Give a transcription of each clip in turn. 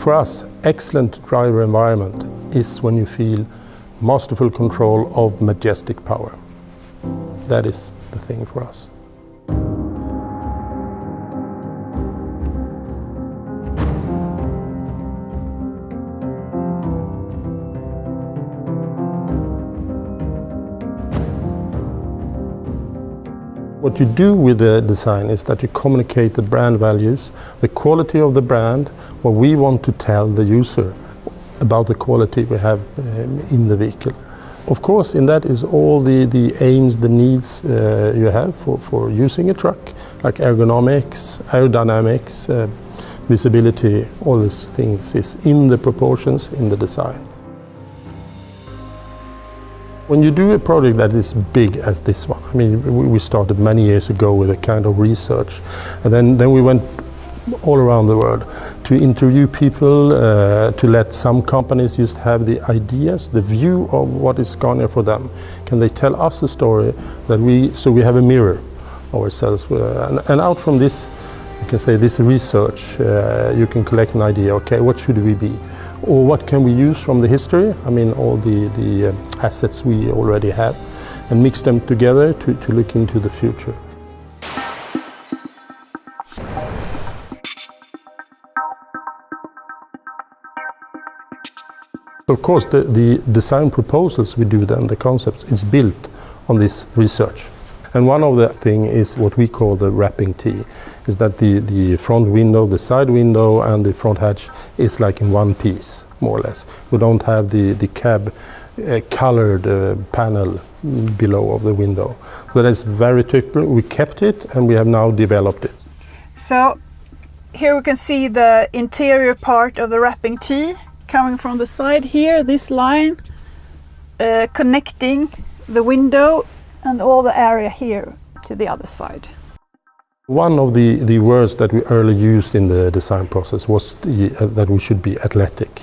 For us, excellent driver environment is when you feel masterful control of majestic power. That is the thing for us. What you do with the design is that you communicate the brand values, the quality of the brand, what we want to tell the user about the quality we have in the vehicle. Of course, in that is all the aims, the needs you have for using a truck, like ergonomics, aerodynamics, visibility, all these things is in the proportions in the design. When you do a project that is big as this one, I mean, we started many years ago with a kind of research, and then we went all around the world to interview people, to let some companies just have the ideas, the view of what is Scania for them. Can they tell us a story that so we have a mirror ourselves, and out from this, you can say this research, you can collect an idea. Okay, what should we be? Or what can we use from the history? I mean, all the assets we already have, and mix them together to look into the future. Of course, the design proposals we do then, the concepts, is built on this research. And one of the things is what we call the wrapping T, is that the front window, the side window and the front hatch is like in one piece, more or less. We don't have the cab colored panel below of the window. So that is very typical. We kept it and we have now developed it. So here we can see the interior part of the wrapping T coming from the side here, this line connecting the window and all the area here to the other side. One of the words that we early used in the design process was that we should be athletic.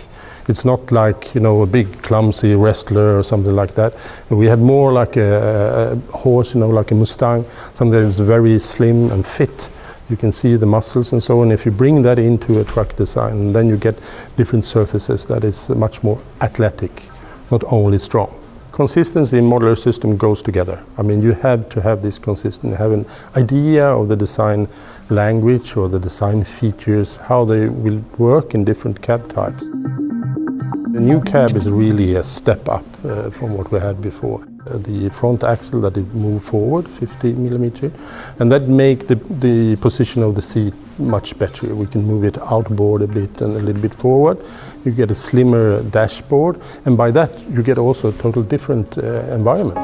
It's not like, you know, a big clumsy wrestler or something like that. We had more like a horse, you know, like a Mustang, something that is very slim and fit. You can see the muscles and so on. If you bring that into a truck design, then you get different surfaces that is much more athletic, not only strong. Consistency in modular system goes together. I mean, you have to have this consistency, have an idea of the design language or the design features, how they will work in different cab types. The new cab is really a step up from what we had before. The front axle that it moved forward 50 millimeter, and that make the position of the seat much better. We can move it outboard a bit and a little bit forward. You get a slimmer dashboard, and by that you get also a total different environment.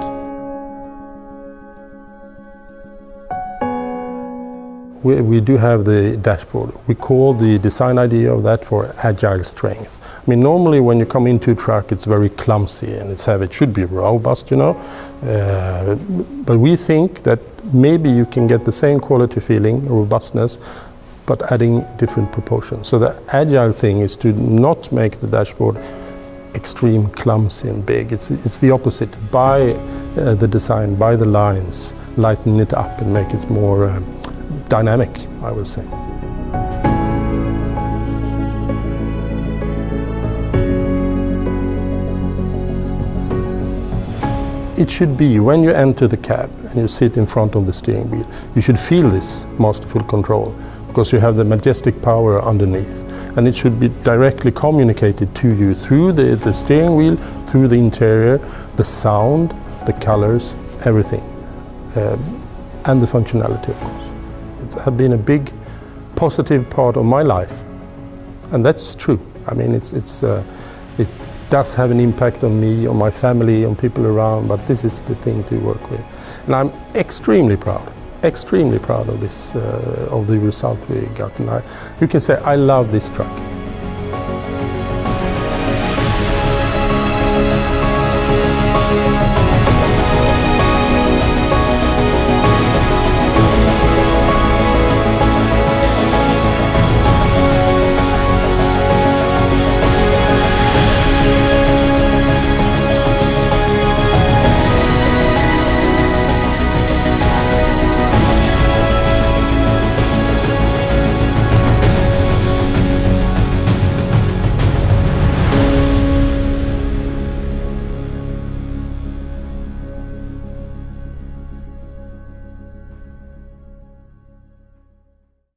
We do have the dashboard. We call the design idea of that for agile strength. I mean, normally when you come into a truck, it's very clumsy and it's heavy. It should be robust, you know. But we think that maybe you can get the same quality feeling, robustness, but adding different proportions. So the agile thing is to not make the dashboard extreme clumsy and big. It's the opposite. By the design, by the lines, lighten it up and make it more dynamic, I would say. It should be, when you enter the cab and you sit in front of the steering wheel, you should feel this masterful control, because you have the majestic power underneath. And it should be directly communicated to you through the steering wheel, through the interior, the sound, the colors, everything. And the functionality, of course. It has been a big positive part of my life. And that's true. I mean, it does have an impact on me, on my family, on people around, but this is the thing to work with. And I'm extremely proud of this, of the result we got. And you can say, I love this truck.